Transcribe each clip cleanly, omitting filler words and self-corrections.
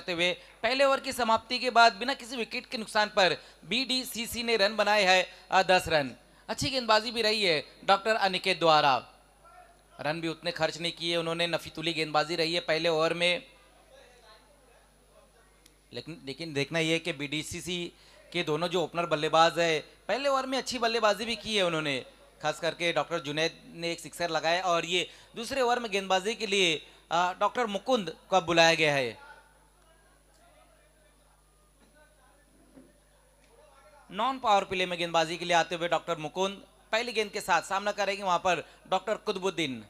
करते हुए पहले ओवर की समाप्ति के बाद बिना किसी विकेट के नुकसान पर बीडीसीसी ने रन बनाए हैं 10 रन। अच्छी गेंदबाजी भी रही है डॉक्टर अनिकेत द्वारा, रन भी उतने खर्च नहीं किए उन्होंने, नफीतुली गेंदबाजी रही है पहले ओवर में। लेकिन देखना यह है कि बीडीसीसी के दोनों जो ओपनर बल्लेबाज है पहले ओवर में अच्छी बल्लेबाजी भी की है उन्होंने, खास करके डॉक्टर जुनैद ने एक सिक्सर लगाया और ये दूसरे ओवर में गेंदबाजी के लिए डॉक्टर मुकुंद को बुलाया गया है। नॉन पावर प्ले में गेंदबाजी के लिए आते हुए डॉक्टर मुकुंद पहली गेंद के साथ सामना करेंगे वहां पर डॉक्टर कुतुबुद्दीन।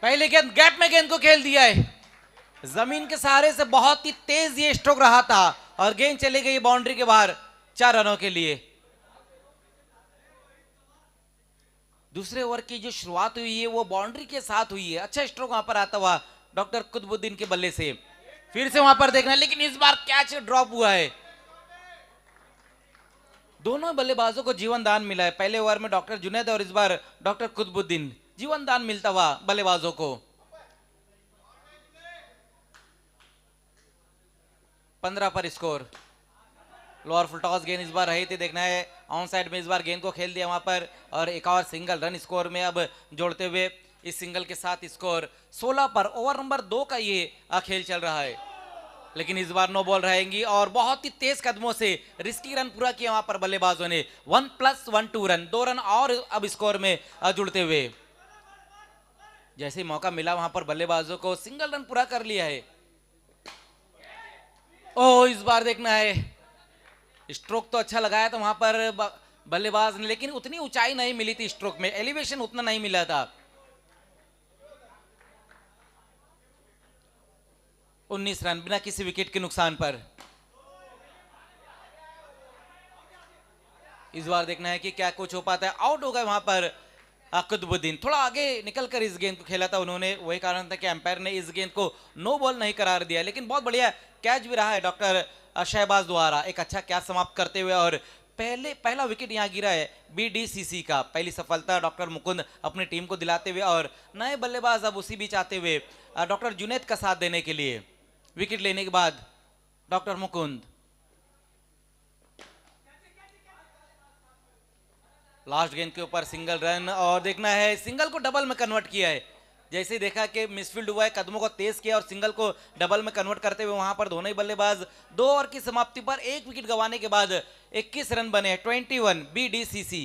पहली गेंद गैप में गेंद को खेल दिया है, जमीन के सहारे से बहुत ही तेज ये स्ट्रोक रहा था और गेंद चली गई बाउंड्री के बाहर 4 रनों के लिए। दूसरे ओवर की जो शुरुआत हुई है वो बाउंड्री के साथ हुई है, अच्छा स्ट्रोक वहां पर आता हुआ डॉक्टर कुतुबुद्दीन के बल्ले से। फिर से वहां पर देखना, लेकिन इस बार कैच ड्रॉप हुआ है। दोनों बल्लेबाजों को जीवन दान मिला है, पहले ओवर में डॉक्टर जुनैद और इस बार डॉक्टर कुतुबुद्दीन, जीवन दान मिलता हुआ बल्लेबाजों को। 15 पर स्कोर। लोअर फुल टॉस गेंद इस बार रही थी, देखना है ऑन साइड में इस बार गेंद को खेल दिया वहां पर और एक और सिंगल रन स्कोर में अब जोड़ते हुए इस सिंगल के साथ स्कोर 16 पर। ओवर नंबर 2 का ये खेल चल रहा है, लेकिन इस बार नो बॉल रहेंगी और बहुत ही तेज कदमों से रिस्की रन पूरा किया वहां पर बल्लेबाजों ने। 1+1 2 रन, 2 रन और अब स्कोर में जुड़ते हुए। जैसे ही मौका मिला वहां पर बल्लेबाजों को सिंगल रन पूरा कर लिया है। ओ इस बार देखना है, स्ट्रोक तो अच्छा लगाया था वहां पर बल्लेबाज ने, लेकिन उतनी ऊंचाई नहीं मिली थी स्ट्रोक में, एलिवेशन उतना नहीं मिला था। 19 रन बिना किसी विकेट के नुकसान पर। इस बार देखना है कि क्या कुछ हो पाता है। आउट हो गए वहां पर कुतुबुद्दीन, थोड़ा आगे निकलकर इस गेंद को खेला था उन्होंने, वही कारण था कि एम्पायर ने इस गेंद को नो बॉल नहीं करार दिया। लेकिन बहुत बढ़िया कैच भी रहा है डॉक्टर शहबाज द्वारा, एक अच्छा कैच समाप्त करते हुए और पहला विकेट यहां गिरा है बीडीसीसी का। पहली सफलता डॉक्टर मुकुंद अपनी टीम को दिलाते हुए और नए बल्लेबाज अब उसी बीच आते हुए डॉक्टर जुनैद का साथ देने के लिए। विकेट लेने के बाद डॉक्टर मुकुंद, लास्ट गेंद के ऊपर सिंगल रन और देखना है सिंगल को डबल में कन्वर्ट किया है। जैसे देखा कि मिसफील्ड हुआ है, कदमों को तेज किया और सिंगल को डबल में कन्वर्ट करते हुए वहां पर दोनों ही बल्लेबाज 2 ओवर की समाप्ति पर 1 विकेट गंवाने के बाद 21 रन बने, 21 बीडीसीसी।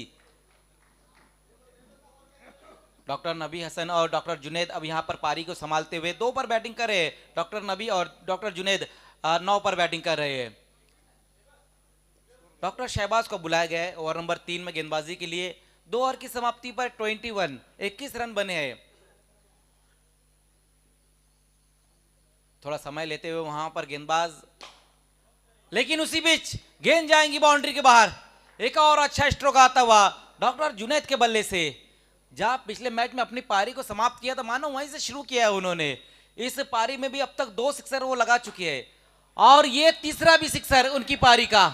डॉक्टर नबी हसन और डॉक्टर जुनैद अब यहां पर पारी को संभालते हुए 2 पर बैटिंग कर रहे हैं। डॉक्टर नबी और डॉक्टर जुनैद 9 पर बैटिंग कर रहे हैं। डॉक्टर शहबाज को बुलाया गया है ओवर नंबर 3 में गेंदबाजी के लिए। 2 ओवर की समाप्ति पर 21 रन बने हैं। थोड़ा समय लेते हुए वहां पर गेंदबाज, लेकिन उसी बीच गेंद जाएंगी बाउंड्री के बाहर। एक और अच्छा स्ट्रोक आता हुआ डॉक्टर जुनैद के बल्ले से। जहां पिछले मैच में अपनी पारी को समाप्त किया था, मानो वहीं से शुरू किया है उन्होंने। इस पारी में भी अब तक 2 सिक्सर वो लगा चुके हैं और ये तीसरा भी सिक्सर उनकी पारी का।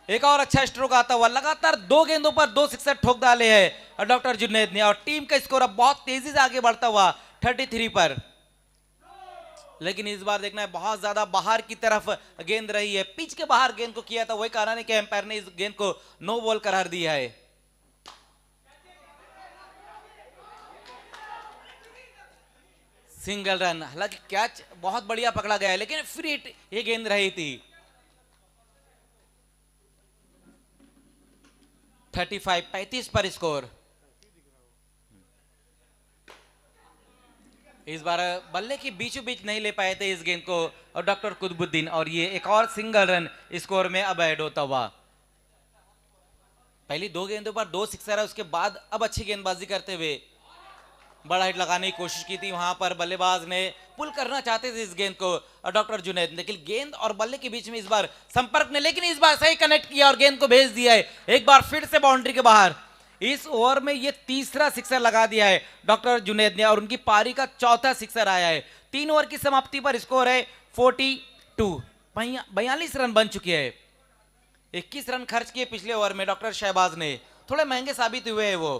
एक और अच्छा स्ट्रोक आता हुआ, लगातार 2 गेंदों पर 2 सिक्सर ठोक डाले हैं डॉक्टर जुनैद ने और टीम का स्कोर अब बहुत तेजी से आगे बढ़ता हुआ 33 पर। लेकिन इस बार देखना है बहुत ज्यादा बाहर की तरफ गेंद रही है, पिच के बाहर गेंद को किया था, वही कारण है कि एम्पायर ने इस गेंद को नो बॉल करार दिया है। सिंगल रन, हालांकि कैच बहुत बढ़िया पकड़ा गया है लेकिन फ्री हिट ये गेंद रही थी। 35 पर स्कोर। इस बार बल्ले की बीचों बीच नहीं ले पाए थे इस गेंद को और डॉक्टर कुतुबुद्दीन और ये एक और सिंगल रन स्कोर में अब ऐड होता हुआ। पहली 2 गेंदों पर 2 सिक्सर है, उसके बाद अब अच्छी गेंदबाजी करते हुए बड़ा हिट लगाने की कोशिश की थी वहां पर बल्लेबाज ने, पुल करना चाहते थे इस गेंद को डॉक्टर जुनैद, लेकिन गेंद और बल्ले के बीच में इस बार संपर्क ने, लेकिन इस बार सही कनेक्ट किया और गेंद को भेज दिया है एक बार फिर से बाउंड्री के बाहर। इस ओवर में ये तीसरा सिक्सर लगा दिया है डॉक्टर जुनैद ने और उनकी पारी का चौथा सिक्सर आया है। 3 ओवर की समाप्ति पर स्कोर है 42, 42 रन बन चुके हैं। 21 रन खर्च किए पिछले ओवर में डॉक्टर शहबाज ने। थोड़े महंगे साबित हुए हैं वो,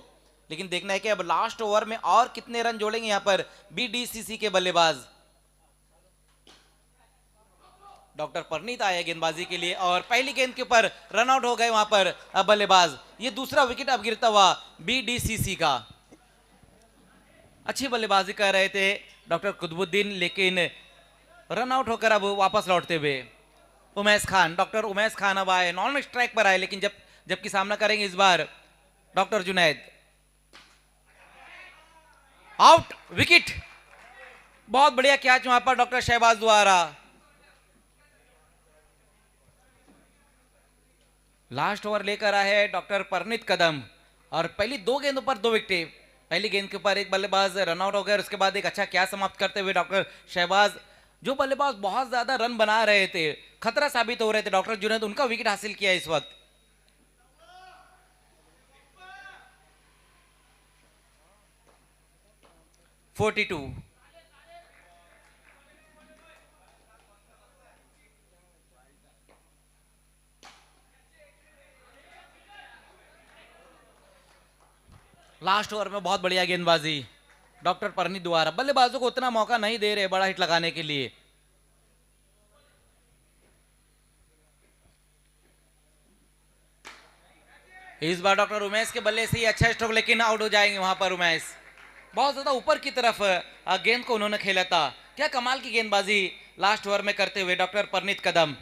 लेकिन देखना है कि अब लास्ट ओवर में और कितने रन जोड़ेंगे यहां पर बीडीसीसी के बल्लेबाज। डॉक्टर परनीत आए गेंदबाजी के लिए और पहली गेंद के ऊपर रन आउट हो गए वहां पर बल्लेबाज। ये दूसरा विकेट अब गिरता हुआ बीडीसीसी का। अच्छी बल्लेबाजी कर रहे थे डॉक्टर कुतुबुद्दीन, लेकिन रन आउट होकर अब वापस लौटते हुए Umais Khan, doctor Umais Khan अब आए, नॉन स्ट्राइक पर आए, लेकिन जबकि सामना करेंगे इस बार डॉक्टर जुनैद। आउट, विकेट, बहुत बढ़िया कैच वहां पर डॉक्टर शहबाज द्वारा। लास्ट ओवर लेकर आए हैं डॉक्टर परनीत कदम और पहली 2 गेंदों पर 2 विकेट। पहली गेंद के ऊपर एक बल्लेबाज रन आउट हो गया, उसके बाद एक अच्छा कैच समाप्त करते हुए डॉक्टर शहबाज, जो बल्लेबाज बहुत ज्यादा रन बना रहे थे, खतरा साबित हो रहे थे डॉक्टर जुनैद, उनका विकेट हासिल किया इस वक्त। (42) लास्ट ओवर में बहुत बढ़िया गेंदबाजी डॉक्टर परनीत द्वारा। बल्लेबाजों को उतना मौका नहीं दे रहे बड़ा हिट लगाने के लिए। इस बार डॉक्टर उमेश के बल्ले से ही अच्छा स्ट्रोक, लेकिन आउट हो जाएंगे वहां पर उमेश। बहुत ज्यादा ऊपर की तरफ गेंद को उन्होंने खेला था। क्या कमाल की गेंदबाजी लास्ट ओवर में करते हुए डॉक्टर परनीत कदम।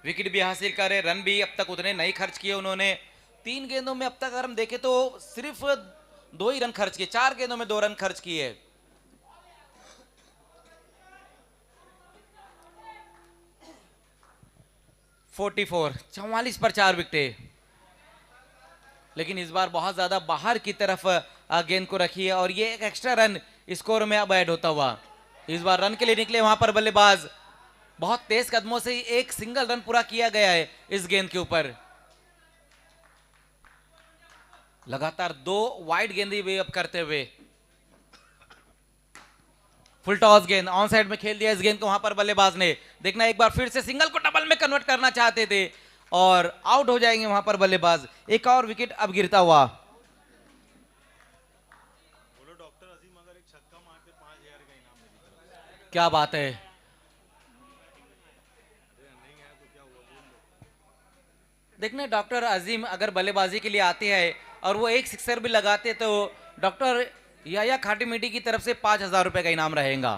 विकेट भी हासिल करे, रन भी अब तक उतने नहीं खर्च किए उन्होंने। 3 गेंदों में अब तक अगर हम देखें तो सिर्फ 2 ही रन खर्च किए, 4 गेंदों में 2 रन खर्च किए। (44) 44 पर 4 विकेट, लेकिन इस बार बहुत ज्यादा बाहर की तरफ गेंद को रखी है और ये एक एक्स्ट्रा रन स्कोर में अब ऐड होता हुआ। इस बार रन के लिए निकले वहां पर बल्लेबाज, बहुत तेज कदमों से एक सिंगल रन पूरा किया गया है इस गेंद के ऊपर। लगातार 2 वाइड गेंदें भी अब करते हुए। फुल टॉस गेंद ऑन साइड में खेल दिया इस गेंद को वहां पर बल्लेबाज ने। देखना एक बार फिर से सिंगल को डबल में कन्वर्ट करना चाहते थे और आउट हो जाएंगे वहां पर बल्लेबाज। एक और विकेट अब गिरता हुआ। बोलो डॉक्टर अजीम अगर एक छक्का मारते 5000 का इनाम मिलेगा। क्या बात है। देखने डॉक्टर अजीम अगर बल्लेबाजी के लिए आते हैं और वो एक सिक्सर भी लगाते तो डॉक्टर याया खाटी मीठी की तरफ से 5000 रुपए का इनाम रहेगा।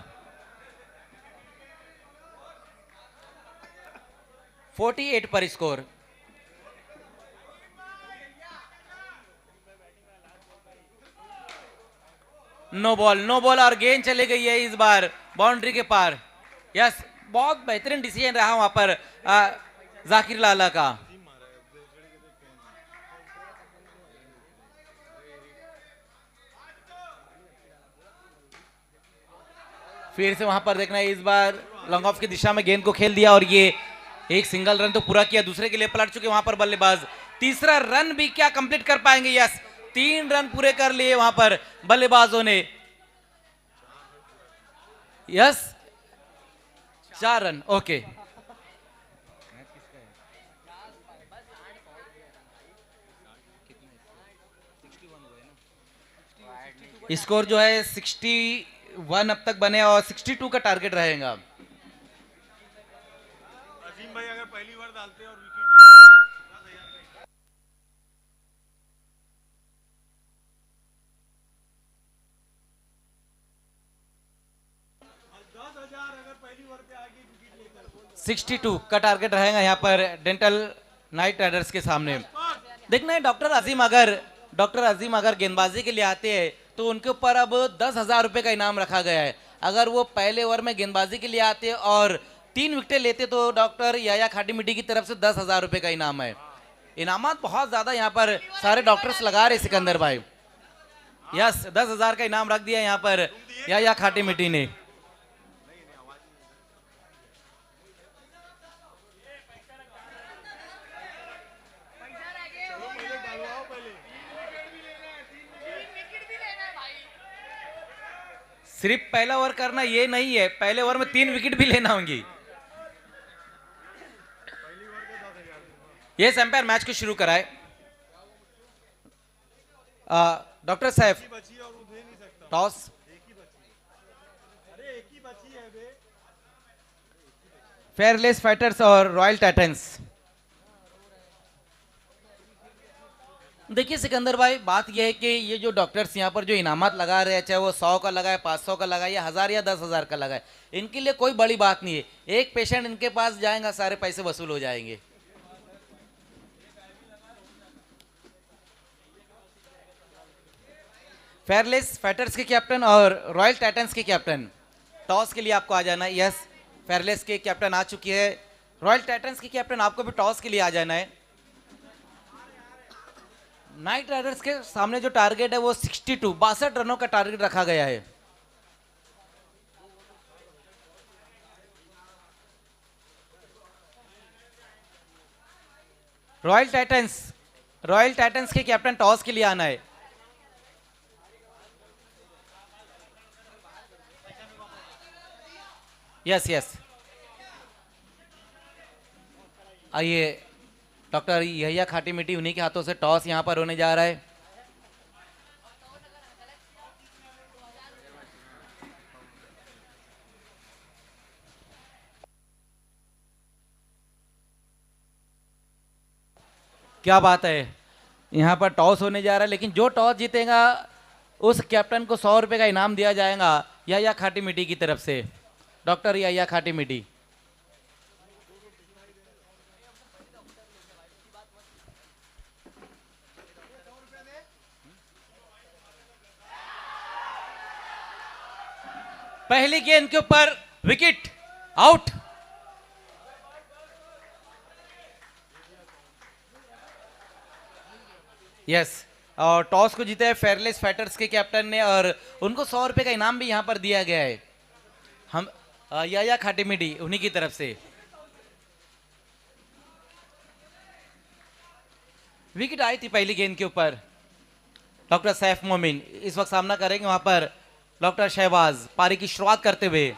48 पर स्कोर। नो बॉल और गेंद चली गई है इस बार बाउंड्री के पार। यस, बहुत बेहतरीन डिसीजन रहा वहां पर जाकिर लाला का। फिर से वहां पर देखना है, इस बार लॉन्ग ऑफ की दिशा में गेंद को खेल दिया और ये एक सिंगल रन तो पूरा किया, दूसरे के लिए पलट चुके वहां पर बल्लेबाज। तीसरा रन भी क्या कंप्लीट कर पाएंगे? यस, 3 रन पूरे कर लिए वहां पर बल्लेबाजों ने। Yes, 4 run. ओके, स्कोर जो है 61 अब तक बने और 62 का टारगेट रहेगा। अजीम भाई अगर पहली बार डालते और विकेट लेते 10,000 अगर पहली बार पे आगे विकेट लेकर 62 का टारगेट रहेगा यहाँ पर डेंटल नाइट राइडर्स के सामने। देखना है डॉक्टर अजीम अगर गेंदबाजी के लिए आते हैं तो उनके ऊपर अब 10,000 रुपए का इनाम रखा गया है। अगर वो पहले ओवर में गेंदबाजी के लिए आते और 3 विकेटें लेते तो डॉक्टर याया खाटी मिट्टी की तरफ से 10,000 रुपए का इनाम है। इनामात बहुत ज्यादा यहाँ पर सारे डॉक्टर्स लगा रहे सिकंदर भाई। यस, 10,000 का इनाम रख दिया यहाँ पर याया खाटी मिट्टी ने। सिर्फ पहला ओवर करना ये नहीं है, पहले ओवर में 3 विकेट भी लेना होंगी। ये एम्पायर मैच को शुरू कराए। डॉक्टर साहब, एक ही बची है और वो दे नहीं सकता। टॉस। एक ही बची है। अरे एक ही बची है बे। फेयरलेस फाइटर्स और रॉयल टाइटंस। देखिए सिकंदर भाई, बात यह है कि ये जो डॉक्टर्स यहाँ पर जो इनामत लगा रहे हैं, चाहे वो 100 का लगाए, 500 का लगाए, या 1000 या 10,000 का लगाए, इनके लिए कोई बड़ी बात नहीं है। एक पेशेंट इनके पास जाएगा, सारे पैसे वसूल हो जाएंगे। फेयरलेस फाइटर्स के कैप्टन और रॉयल टाइटंस के कैप्टन, टॉस के लिए आपको आ जाना है। यस, फेयरलेस के कैप्टन आ चुकी है। रॉयल टाइटंस के कैप्टन, आपको भी टॉस के लिए आ जाना है। नाइट राइडर्स के सामने जो टारगेट है वो 62 रनों का टारगेट रखा गया है। रॉयल टाइटंस के कैप्टन टॉस के लिए आना है। यस यस, आइए, डॉक्टर यहिया खाटी मीठी, उन्हीं के हाथों से टॉस यहां पर होने जा रहा है। क्या बात है, यहां पर टॉस होने जा रहा है, लेकिन जो टॉस जीतेगा उस कैप्टन को 100 रुपए का इनाम दिया जाएगा यहिया खाटी मीठी की तरफ से। डॉक्टर यहिया खाटी मीठी। पहली गेंद के ऊपर विकेट, आउट। यस, और टॉस को जीता है फेयरलेस फाइटर्स के कैप्टन ने, और उनको 100 रुपए का इनाम भी यहां पर दिया गया है। हम यहिया खाटी मीठी उन्हीं की तरफ से। विकेट आई थी पहली गेंद के ऊपर। डॉक्टर सैफ मोमिन इस वक्त सामना करेंगे, वहां पर डॉक्टर शहबाज पारी की शुरुआत करते हुए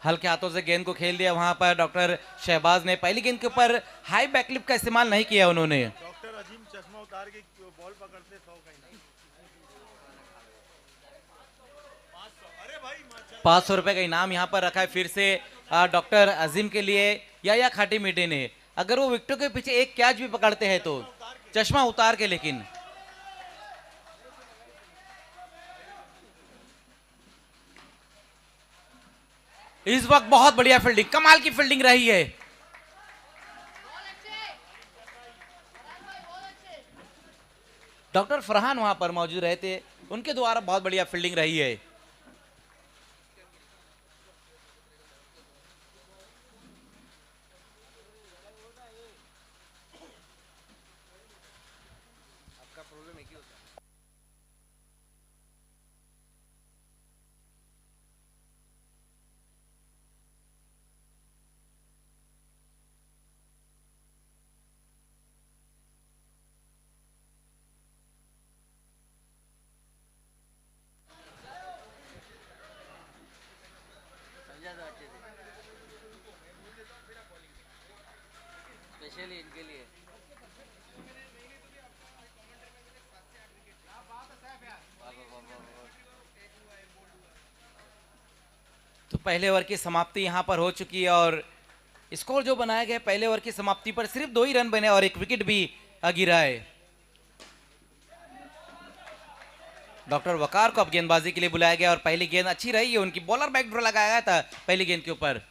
हल्के हाथों से गेंद को खेल दिया। वहां पर डॉक्टर शहबाज ने पहली गेंद के ऊपर हाई बैकलिप का इस्तेमाल नहीं किया उन्होंने। डॉक्टर अजीम चश्मा उतार के बॉल पकड़ते 100 का इनाम। 500। अरे भाई 500 रुपए का इनाम यहां पर रखा है फिर से डॉक्टर अजीम के लिए। या खाटी मीठी ने, अगर वो विकेटों के पीछे एक कैच भी पकड़ते हैं तो चश्मा उतार के, लेकिन इस वक्त बहुत बढ़िया फील्डिंग, कमाल की फील्डिंग रही है। डॉक्टर फरहान वहां पर मौजूद रहे थे, उनके द्वारा बहुत बढ़िया फील्डिंग रही है। स्पेशली इनके लिए। तो पहले ओवर की समाप्ति यहां पर हो चुकी है, और स्कोर जो बनाया गया पहले ओवर की समाप्ति पर सिर्फ 2 ही रन बने और एक विकेट भी गिरा है। डॉक्टर वकार को अब गेंदबाजी के लिए बुलाया गया, और पहली गेंद अच्छी रही है उनकी, बॉलर बैकडोर लगाया गया था पहली गेंद के ऊपर।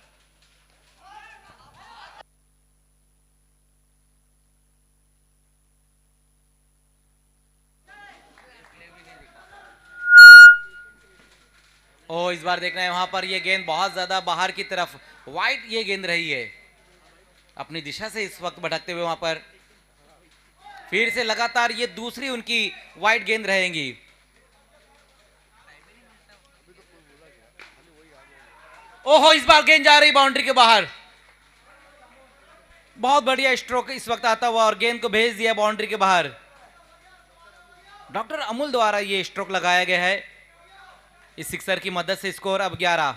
ओ, इस बार देखना है वहां पर ये गेंद बहुत ज्यादा बाहर की तरफ वाइड ये गेंद रही है, अपनी दिशा से इस वक्त भटकते हुए वहां पर फिर से लगातार ये दूसरी उनकी वाइड गेंद रहेंगी। ओहो, इस बार गेंद जा रही बाउंड्री के बाहर। बहुत बढ़िया स्ट्रोक इस वक्त आता हुआ और गेंद को भेज दिया बाउंड्री के बाहर। डॉक्टर अमूल द्वारा ये स्ट्रोक लगाया गया है। इस सिक्सर की मदद से स्कोर अब 11,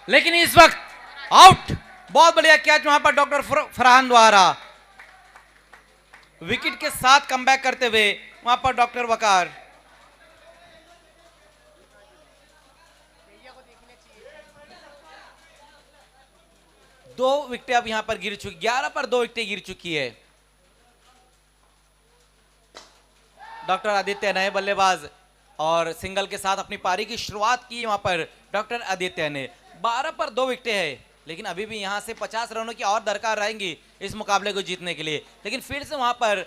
लेकिन इस वक्त आउट। बहुत बढ़िया कैच वहां पर डॉक्टर फरहान द्वारा, विकेट के साथ कमबैक करते हुए वहां पर डॉक्टर वकार। दो विकेटें अब यहां पर गिर चुकी, 11 पर 2 विकेटें गिर चुकी है। डॉक्टर आदित्य नए बल्लेबाज और सिंगल के साथ अपनी पारी की शुरुआत की वहां पर डॉक्टर आदित्य ने। 12 पर 2 विकेटें हैं, लेकिन अभी भी यहां से 50 रनों की और दरकार रहेंगी इस मुकाबले को जीतने के लिए। लेकिन फिर से वहां पर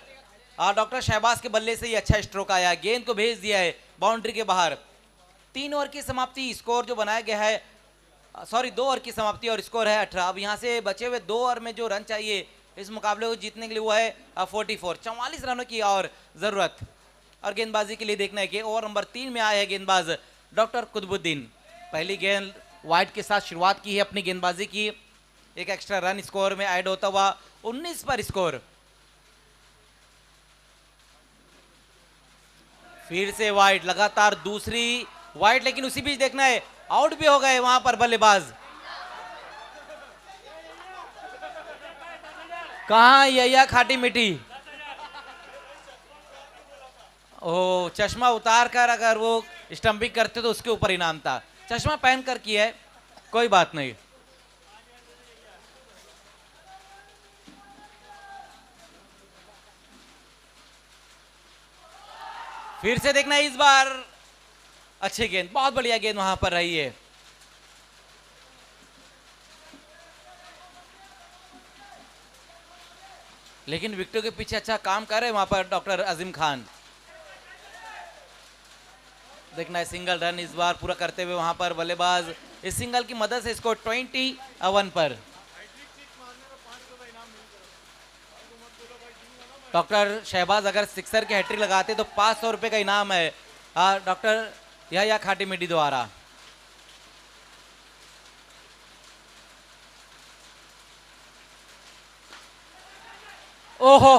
डॉक्टर शहबाज के बल्ले से ही अच्छा स्ट्रोक आया, गेंद को भेज दिया है बाउंड्री के बाहर। 3 ओवर की समाप्ति, स्कोर जो बनाया गया है, सॉरी 2 ओवर की समाप्ति और स्कोर है 18। अब यहाँ से बचे हुए 2 ओवर में जो रन चाहिए इस मुकाबले को जीतने के लिए वो है 44 रनों की और जरूरत। और गेंदबाजी के लिए देखना है कि ओवर नंबर 3 में आए हैं गेंदबाज डॉक्टर कुतुबुद्दीन। पहली गेंद वाइड के साथ शुरुआत की है अपनी गेंदबाजी की। एक एक्स्ट्रा रन स्कोर में ऐड होता हुआ 19 पर स्कोर। फिर से वाइड, लगातार दूसरी वाइड, लेकिन उसी बीच देखना है आउट भी हो गए वहां पर बल्लेबाज। कहां यह खाटी मिट्टी। ओ, चश्मा उतार कर अगर वो स्टंपिंग करते तो उसके ऊपर इनाम था। चश्मा पहन कर किया है, कोई बात नहीं। फिर से देखना है इस बार अच्छी गेंद, बहुत बढ़िया गेंद वहां पर रही है। लेकिन विकेटों के पीछे अच्छा काम कर रहे हैं वहां पर डॉक्टर अजीम खान। देखना है सिंगल रन इस बार पूरा करते हुए वहां पर बल्लेबाज। इस सिंगल की मदद से इसको 21 पर। डॉक्टर शहबाज अगर सिक्सर के हैट्रिक लगाते तो 500 रुपए का इनाम है डॉक्टर या खाटी मिट्टी द्वारा। ओहो,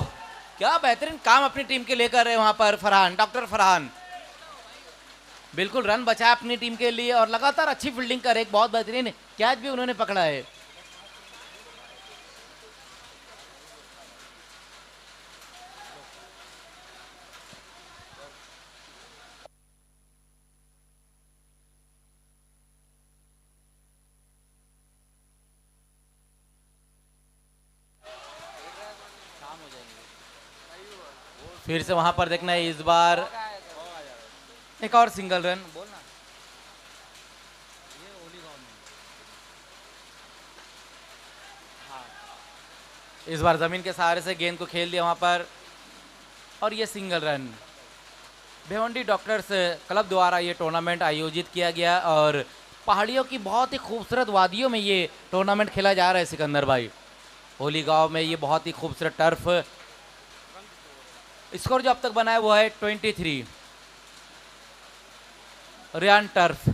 क्या बेहतरीन काम अपनी टीम के लिए कर रहे हैं वहां पर फरहान, डॉक्टर फरहान। बिल्कुल रन बचाया अपनी टीम के लिए और लगातार अच्छी फील्डिंग कर, एक बहुत बेहतरीन कैच भी उन्होंने पकड़ा है। फिर से वहां पर देखना है इस बार एक और सिंगल रन। बोलना इस बार जमीन के सहारे से गेंद को खेल दिया वहां पर और ये single run. Bhiwandi doctors club द्वारा ये टूर्नामेंट आयोजित किया गया और पहाड़ियों की बहुत ही खूबसूरत वादियों में ये टूर्नामेंट खेला जा रहा है सिकंदर भाई। होली गांव में ये बहुत ही खूबसूरत टर्फ। स्कोर जो अब तक बना है वो है 23 रियान टर्फ।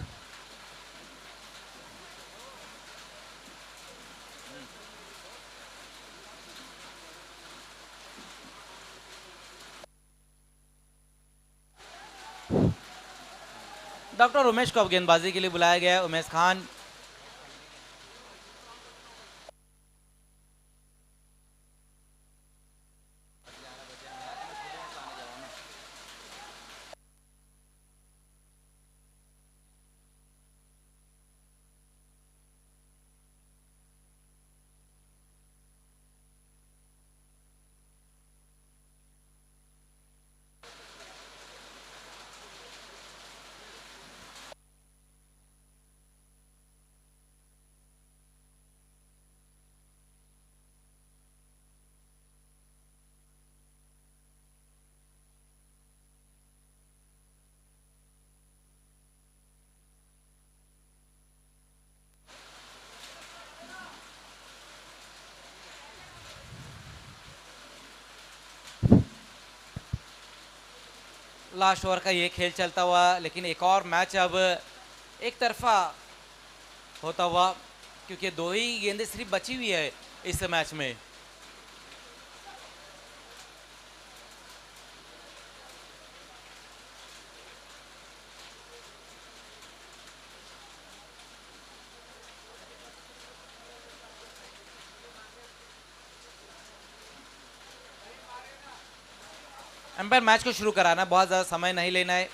डॉक्टर उमेश को अब गेंदबाजी के लिए बुलाया गया है, उमेश खान। लास्ट ओवर का ये खेल चलता हुआ, लेकिन एक और मैच अब एक तरफा होता हुआ, क्योंकि 2 ही गेंदें सिर्फ बची हुई है इस मैच में। एम्पायर मैच को शुरू कराना, बहुत ज्यादा समय नहीं लेना है।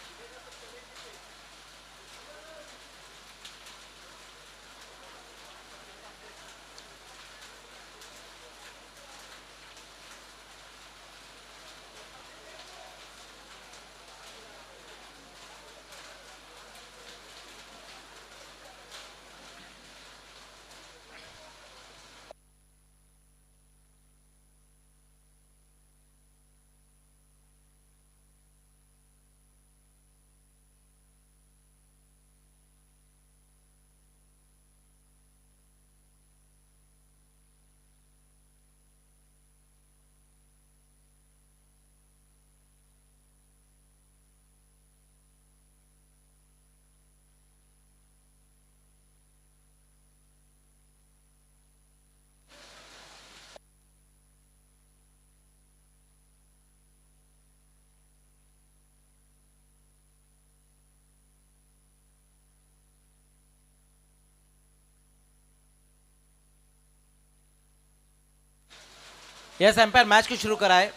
यस, एम्पायर मैच को शुरू कराए।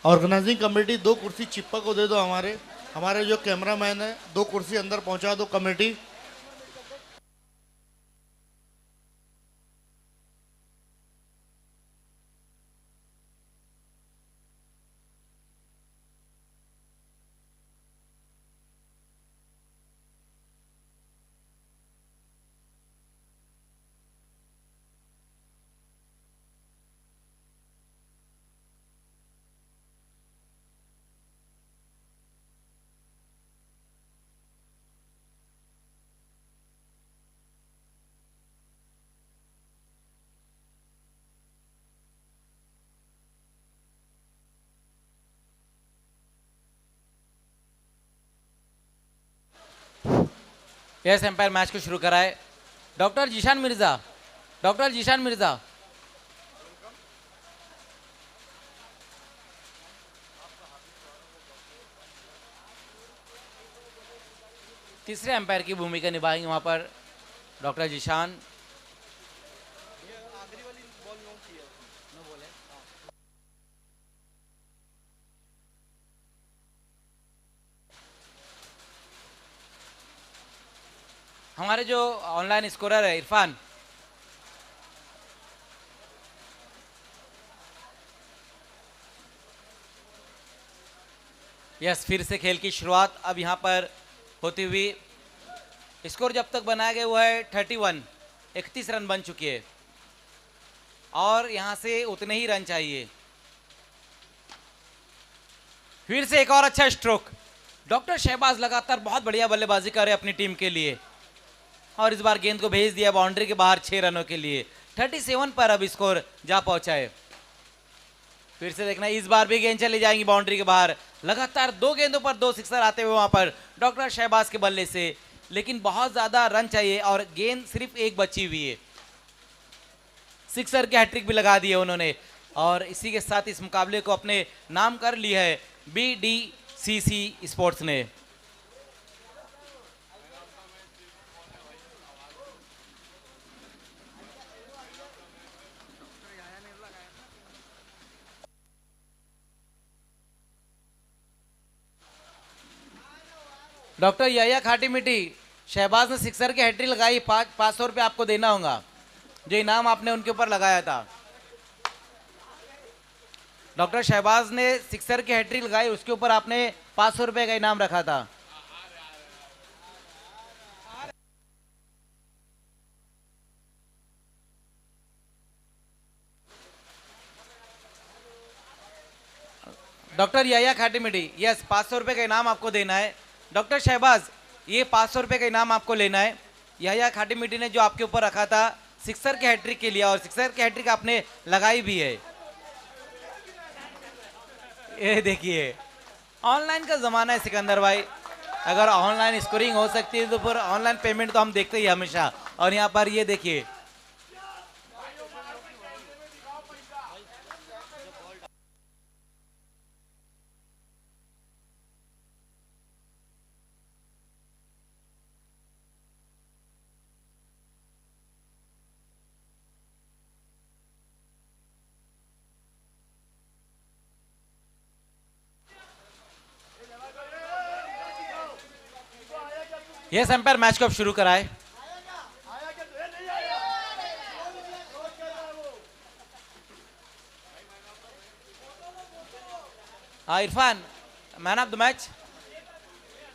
ऑर्गेनाइजिंग कमेटी 2 कुर्सी चिप्पा को दे दो। हमारे हमारे जो कैमरामैन है 2 कुर्सी अंदर पहुंचा दो कमेटी। यस, एम्पायर मैच को शुरू कराए। Doctor Zeeshan Mirza, doctor Zeeshan Mirza. तीसरे एम्पायर की भूमिका निभाएंगे वहां पर डॉक्टर जीशान। हमारे जो ऑनलाइन स्कोरर है इरफान, यस, फिर से खेल की शुरुआत अब यहां पर होती हुई। स्कोर जब तक बनाया गया वो है 31, 31 रन बन चुकी है और यहां से उतने ही रन चाहिए। फिर से एक और अच्छा स्ट्रोक। डॉक्टर शहबाज लगातार बहुत बढ़िया बल्लेबाजी कर रहे हैं अपनी टीम के लिए और इस बार गेंद को भेज दिया बाउंड्री के बाहर 6 रनों के लिए। 37 पर अब स्कोर जा पहुंचा है। फिर से देखना, इस बार भी गेंद चली जाएंगी बाउंड्री के बाहर। लगातार 2 गेंदों पर 2 सिक्सर आते हुए वहां पर डॉक्टर शहबाज के बल्ले से, लेकिन बहुत ज्यादा रन चाहिए और गेंद सिर्फ एक बची हुई है। सिक्सर के हैट्रिक भी लगा दिए उन्होंने और इसी के साथ इस मुकाबले को अपने नाम कर लिया है BDCC स्पोर्ट्स ने। डॉक्टर याया खाटी मिट्टी, शहबाज ने सिक्सर की हैट्रिक लगाई, 500 रुपये आपको देना होगा। जो इनाम आपने उनके ऊपर लगाया था। डॉक्टर शहबाज ने सिक्सर की हैट्रिक लगाई, उसके ऊपर आपने 500 रुपए का इनाम रखा था। डॉक्टर याया खाटिमिटी, यस 500 रुपए का इनाम आपको देना है। डॉक्टर शहबाज, ये 500 रुपए का इनाम आपको लेना है। याया खाटिमिटी ने जो आपके ऊपर रखा था सिक्सर के हैट्रिक के लिए, और सिक्सर की हैट्रिक आपने लगाई भी है। ये देखिए, ऑनलाइन का जमाना है सिकंदर भाई, अगर ऑनलाइन स्कोरिंग हो सकती है तो फिर ऑनलाइन पेमेंट तो हम देखते ही हमेशा। और यहाँ पर ये देखिए, यस एम्पायर मैच को अब शुरू कराए। हाँ Irfan, man of the match.